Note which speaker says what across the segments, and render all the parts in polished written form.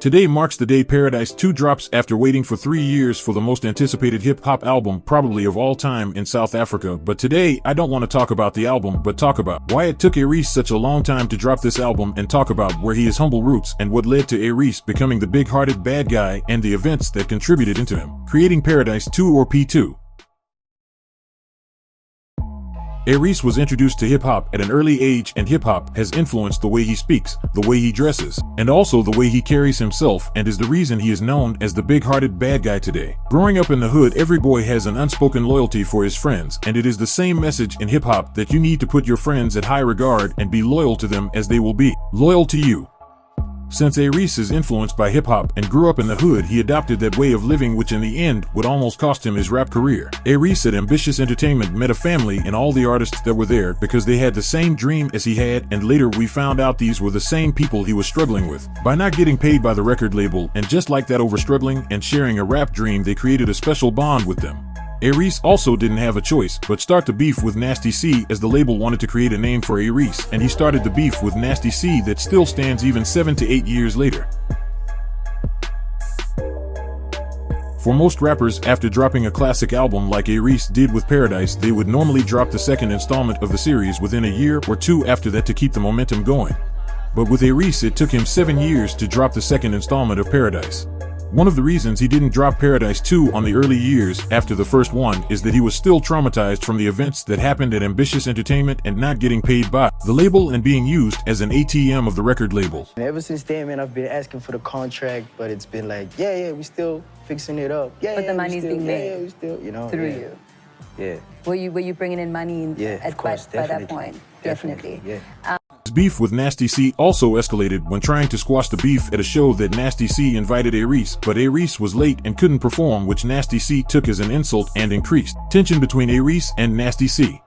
Speaker 1: Today marks the day Paradise 2 drops after waiting for 3 years for the most anticipated hip-hop album probably of all time in South Africa. But today, I don't want to talk about the album, but talk about why it took A-Reece such a long time to drop this album, and talk about where he is humble roots and what led to A-Reece becoming the big-hearted bad guy and the events that contributed into him creating Paradise 2 or P2. A-Reece was introduced to hip-hop at an early age, and hip-hop has influenced the way he speaks, the way he dresses, and also the way he carries himself, and is the reason he is known as the big-hearted bad guy today. Growing up in the hood, every boy has an unspoken loyalty for his friends, and it is the same message in hip-hop that you need to put your friends at high regard and be loyal to them as they will be loyal to you. Since A-Reece is influenced by hip-hop and grew up in the hood, he adopted that way of living, which in the end would almost cost him his rap career. A-Reece at Ambitious Entertainment met a family in all the artists that were there because they had the same dream as he had, and later we found out these were the same people he was struggling with by not getting paid by the record label, and just like that, over struggling and sharing a rap dream, they created a special bond with them. A-Reece also didn't have a choice but start the beef with Nasty C, as the label wanted to create a name for A-Reece, and he started the beef with Nasty C that still stands even 7 to 8 years later. For most rappers, after dropping a classic album like A-Reece did with Paradise, they would normally drop the second installment of the series within a year or two after that to keep the momentum going. But with A-Reece, it took him 7 years to drop the second installment of Paradise. One of the reasons he didn't drop Paradise 2 on the early years after the first one is that he was still traumatized from the events that happened at Ambitious Entertainment and not getting paid by the label and being used as an ATM of the record label.
Speaker 2: And ever since then, man, I've been asking for the contract, but it's been like, yeah, we still fixing it up.
Speaker 3: But the money's being made.
Speaker 2: Yeah, we still,
Speaker 3: through you.
Speaker 2: Yeah.
Speaker 3: Were you bringing in money by that point? Definitely.
Speaker 2: Yeah.
Speaker 1: His beef with Nasty C also escalated when trying to squash the beef at a show that Nasty C invited A-Reece, but A-Reece was late and couldn't perform, which Nasty C took as an insult and increased tension between A-Reece and Nasty C.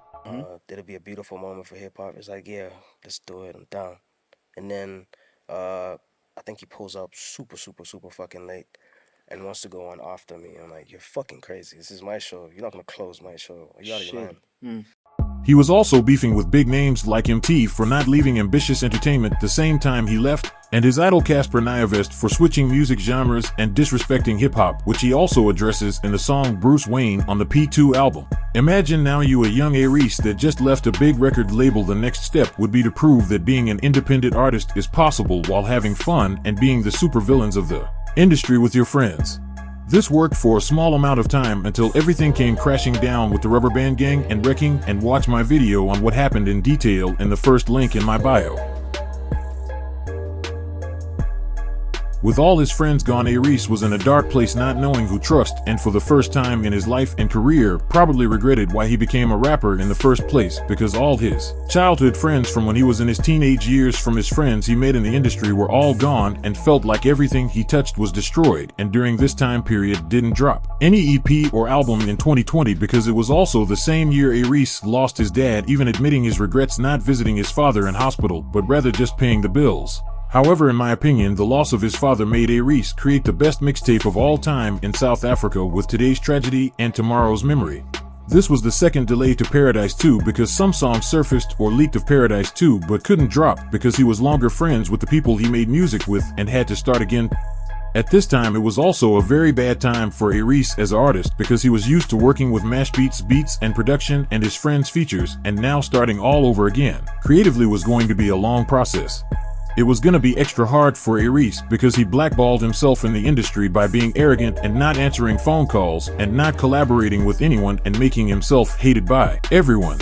Speaker 4: That'll be a beautiful moment for hip-hop. It's like, yeah, let's do it, I'm down. And then I think he pulls up super fucking late and wants to go on after me. I'm like, you're fucking crazy. This is my show. You're not gonna close my show. Are you out of your mind?
Speaker 1: He was also beefing with big names like MT for not leaving Ambitious Entertainment the same time he left, and his idol Casper Nyavest for switching music genres and disrespecting hip-hop, which he also addresses in the song Bruce Wayne on the P2 album. Imagine now you a young A-Reece that just left a big record label. The next step would be to prove that being an independent artist is possible while having fun and being the supervillains of the industry with your friends. This worked for a small amount of time until everything came crashing down with the Rubber Band Gang and wrecking, and watch my video on what happened in detail in the first link in my bio. With all his friends gone, A-Reece was in a dark place, not knowing who to trust, and for the first time in his life and career probably regretted why he became a rapper in the first place, because all his childhood friends from when he was in his teenage years from his friends he met in the industry were all gone, and felt like everything he touched was destroyed, and during this time period didn't drop any EP or album in 2020 because it was also the same year A-Reece lost his dad, even admitting his regrets not visiting his father in hospital but rather just paying the bills. However, in my opinion, the loss of his father made A-Reece create the best mixtape of all time in South Africa with Today's Tragedy and Tomorrow's Memory. This was the second delay to Paradise 2 because some songs surfaced or leaked of Paradise 2 but couldn't drop because he was longer friends with the people he made music with and had to start again. At this time, it was also a very bad time for A-Reece as an artist because he was used to working with Mash Beats and production and his friends' features, and now starting all over again creatively was going to be a long process. It was gonna be extra hard for A-Reece because he blackballed himself in the industry by being arrogant and not answering phone calls and not collaborating with anyone and making himself hated by everyone.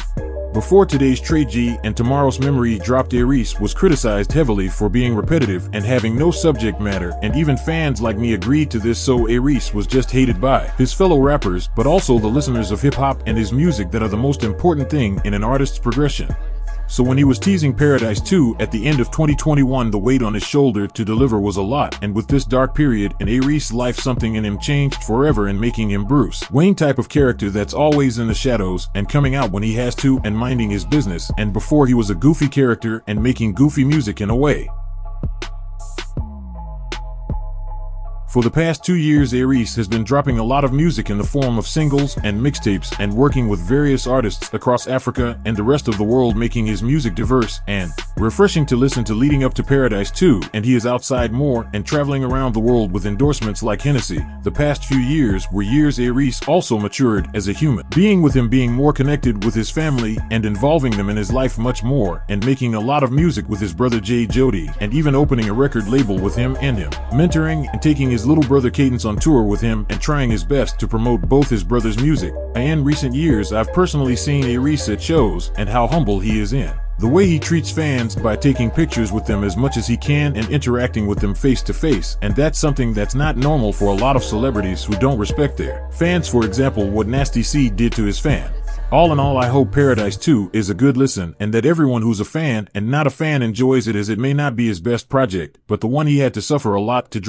Speaker 1: Before Today's Tragedy and Tomorrow's Memory dropped, A-Reece was criticized heavily for being repetitive and having no subject matter, and even fans like me agreed to this, so A-Reece was just hated by his fellow rappers but also the listeners of hip-hop and his music that are the most important thing in an artist's progression. So when he was teasing Paradise 2 at the end of 2021, the weight on his shoulder to deliver was a lot, and with this dark period in A-Reece's life, something in him changed forever and making him Bruce Wayne type of character that's always in the shadows and coming out when he has to and minding his business, and before he was a goofy character and making goofy music in a way. For the past 2 years, A-Reece has been dropping a lot of music in the form of singles and mixtapes and working with various artists across Africa and the rest of the world, making his music diverse and refreshing to listen to leading up to Paradise 2, and he is outside more and traveling around the world with endorsements like Hennessy. The past few years were years A-Reece also matured as a human, being with him, being more connected with his family and involving them in his life much more, and making a lot of music with his brother Jay Jody, and even opening a record label with him and him, mentoring and taking his little brother Cadence on tour with him and trying his best to promote both his brother's music. In recent years, I've personally seen A-Reece at shows and how humble he is in the way he treats fans by taking pictures with them as much as he can and interacting with them face to face, and that's something that's not normal for a lot of celebrities who don't respect their fans. For example, what Nasty C did to his fan. All in all, I hope Paradise 2 is a good listen and that everyone who's a fan and not a fan enjoys it, as it may not be his best project, but the one he had to suffer a lot to drop.